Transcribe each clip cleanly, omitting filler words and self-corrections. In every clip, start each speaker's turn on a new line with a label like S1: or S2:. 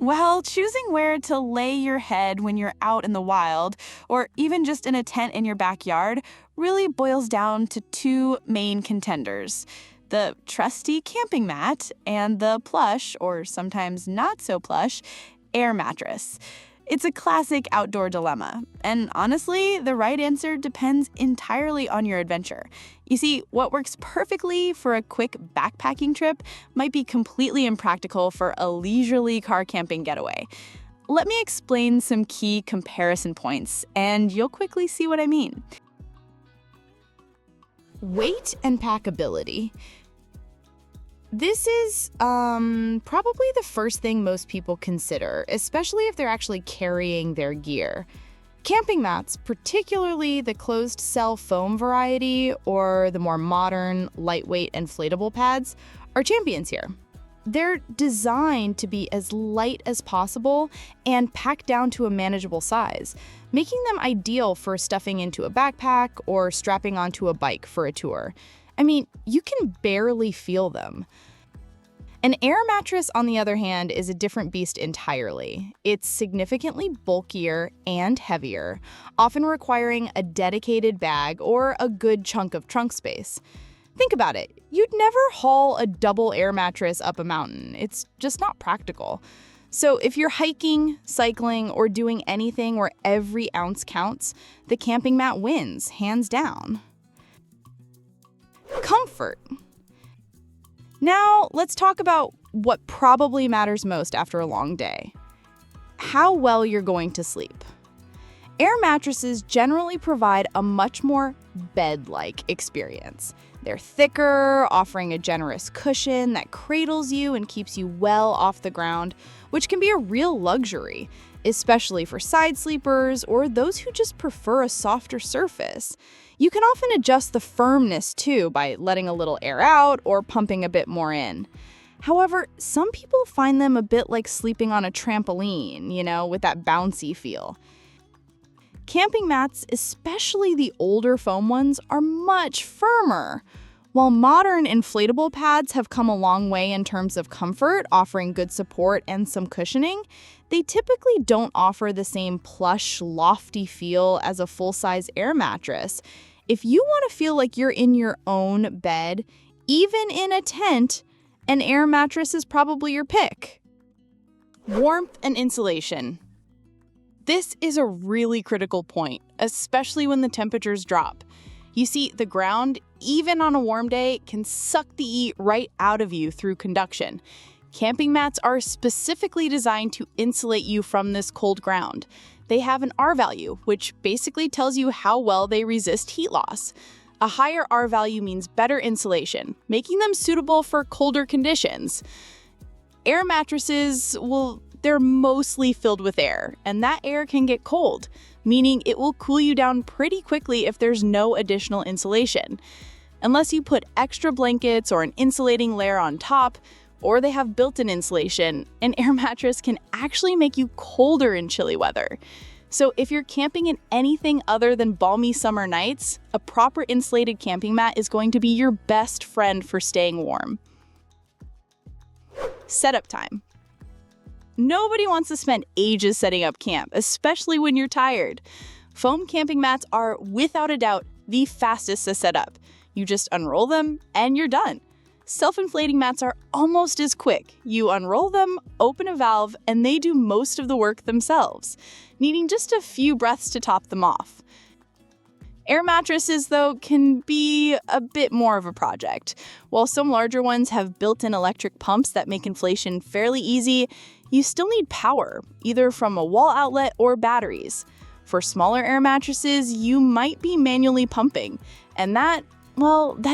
S1: Well, choosing where to lay your head when you're out in the wild, or even just in a tent in your backyard, really boils down to two main contenders: the trusty camping mat and the plush, or sometimes not so plush, air mattress. It's a classic outdoor dilemma, and honestly, the right answer depends entirely on your adventure. You see, what works perfectly for a quick backpacking trip might be completely impractical for a leisurely car camping getaway. Let me explain some key comparison points, and you'll quickly see what I mean. Weight and packability. This is probably the first thing most people consider, especially if they're actually carrying their gear. Camping mats, particularly the closed-cell foam variety or the more modern, lightweight inflatable pads, are champions here. They're designed to be as light as possible and packed down to a manageable size, making them ideal for stuffing into a backpack or strapping onto a bike for a tour. I mean, you can barely feel them. An air mattress, on the other hand, is a different beast entirely. It's significantly bulkier and heavier, often requiring a dedicated bag or a good chunk of trunk space. Think about it. You'd never haul a double air mattress up a mountain. It's just not practical. So if you're hiking, cycling, or doing anything where every ounce counts, the camping mat wins, hands down. Comfort. Now, let's talk about what probably matters most after a long day: how well you're going to sleep. Air mattresses generally provide a much more bed-like experience. They're thicker, offering a generous cushion that cradles you and keeps you well off the ground, which can be a real luxury, especially for side sleepers or those who just prefer a softer surface. You can often adjust the firmness too by letting a little air out or pumping a bit more in. However, some people find them a bit like sleeping on a trampoline, with that bouncy feel. Camping mats, especially the older foam ones, are much firmer. While modern inflatable pads have come a long way in terms of comfort, offering good support and some cushioning, they typically don't offer the same plush, lofty feel as a full-size air mattress. If you want to feel like you're in your own bed, even in a tent, an air mattress is probably your pick. Warmth and insulation. This is a really critical point, especially when the temperatures drop. You see, the ground, even on a warm day, can suck the heat right out of you through conduction. Camping mats are specifically designed to insulate you from this cold ground. They have an R value, which basically tells you how well they resist heat loss. A higher R value means better insulation, making them suitable for colder conditions. Air mattresses, they're mostly filled with air, and that air can get cold, meaning it will cool you down pretty quickly if there's no additional insulation. Unless you put extra blankets or an insulating layer on top, or they have built-in insulation, an air mattress can actually make you colder in chilly weather. So if you're camping in anything other than balmy summer nights, a proper insulated camping mat is going to be your best friend for staying warm. Setup time. Nobody wants to spend ages setting up camp, especially when you're tired. Foam camping mats are, without a doubt, the fastest to set up. You just unroll them and you're done. Self-inflating mats are almost as quick. You unroll them, open a valve, and they do most of the work themselves, needing just a few breaths to top them off. Air mattresses, though, can be a bit more of a project. While some larger ones have built-in electric pumps that make inflation fairly easy, you still need power, either from a wall outlet or batteries. For smaller air mattresses, you might be manually pumping, and that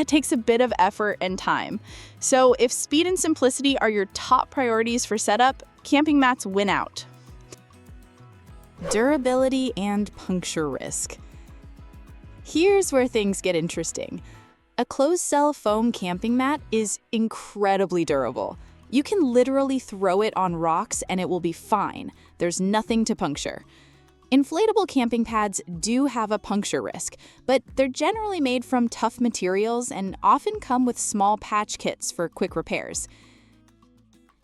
S1: takes a bit of effort and time. So if speed and simplicity are your top priorities for setup, camping mats win out. Durability and puncture risk. Here's where things get interesting. A closed-cell foam camping mat is incredibly durable. You can literally throw it on rocks and it will be fine. There's nothing to puncture. Inflatable camping pads do have a puncture risk, but they're generally made from tough materials and often come with small patch kits for quick repairs.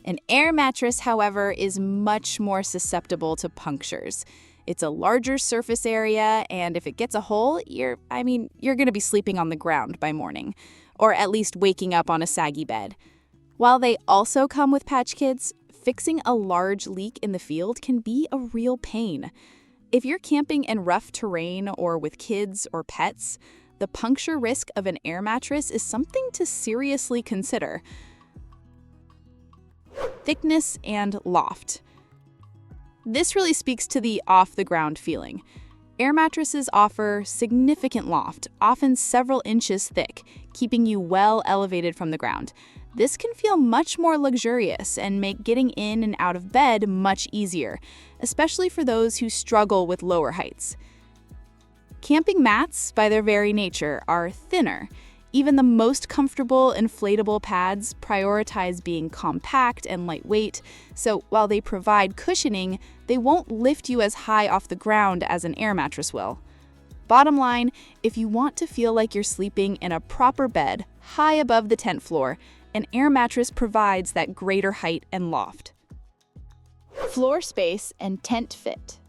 S1: An air mattress, however, is much more susceptible to punctures. It's a larger surface area, and if it gets a hole, you're going to be sleeping on the ground by morning, or at least waking up on a saggy bed. While they also come with patch kits, fixing a large leak in the field can be a real pain. If you're camping in rough terrain or with kids or pets, the puncture risk of an air mattress is something to seriously consider. Thickness and loft. This really speaks to the off-the-ground feeling. Air mattresses offer significant loft, often several inches thick, keeping you well elevated from the ground. This can feel much more luxurious and make getting in and out of bed much easier, especially for those who struggle with lower heights. Camping mats, by their very nature, are thinner. Even the most comfortable inflatable pads prioritize being compact and lightweight, so while they provide cushioning, they won't lift you as high off the ground as an air mattress will. Bottom line, if you want to feel like you're sleeping in a proper bed, high above the tent floor, an air mattress provides that greater height and loft. Floor space and tent fit.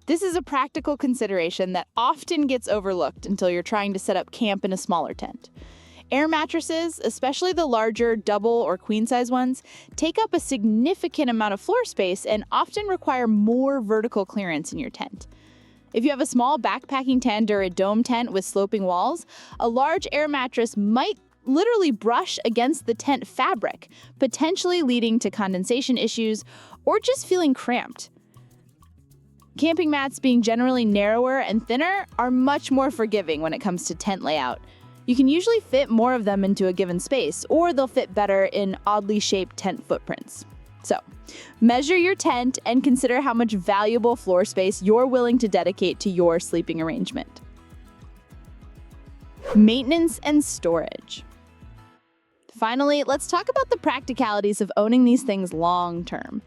S1: This is a practical consideration that often gets overlooked until you're trying to set up camp in a smaller tent. Air mattresses, especially the larger double or queen size ones, take up a significant amount of floor space and often require more vertical clearance in your tent. If you have a small backpacking tent or a dome tent with sloping walls, a large air mattress might literally brush against the tent fabric, potentially leading to condensation issues or just feeling cramped. Camping mats, being generally narrower and thinner, are much more forgiving when it comes to tent layout. You can usually fit more of them into a given space, or they'll fit better in oddly shaped tent footprints. So, measure your tent and consider how much valuable floor space you're willing to dedicate to your sleeping arrangement. Maintenance and storage. Finally, let's talk about the practicalities of owning these things long term.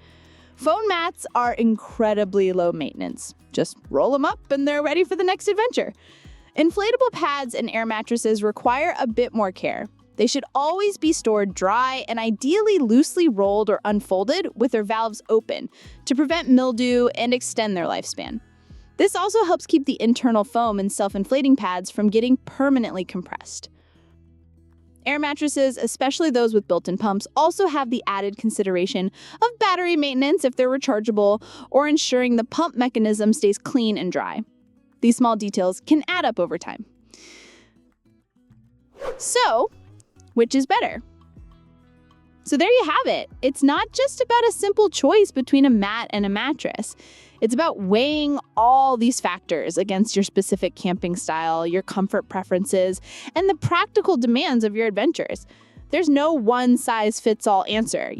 S1: Foam mats are incredibly low maintenance. Just roll them up and they're ready for the next adventure. Inflatable pads and air mattresses require a bit more care. They should always be stored dry and ideally loosely rolled or unfolded with their valves open to prevent mildew and extend their lifespan. This also helps keep the internal foam in self-inflating pads from getting permanently compressed. Air mattresses, especially those with built-in pumps, also have the added consideration of battery maintenance if they're rechargeable, or ensuring the pump mechanism stays clean and dry. These small details can add up over time. So, which is better? So there you have it. It's not just about a simple choice between a mat and a mattress. It's about weighing all these factors against your specific camping style, your comfort preferences, and the practical demands of your adventures. There's no one-size-fits-all answer,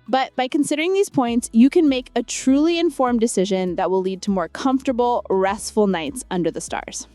S1: But by considering these points, you can make a truly informed decision that will lead to more comfortable, restful nights under the stars.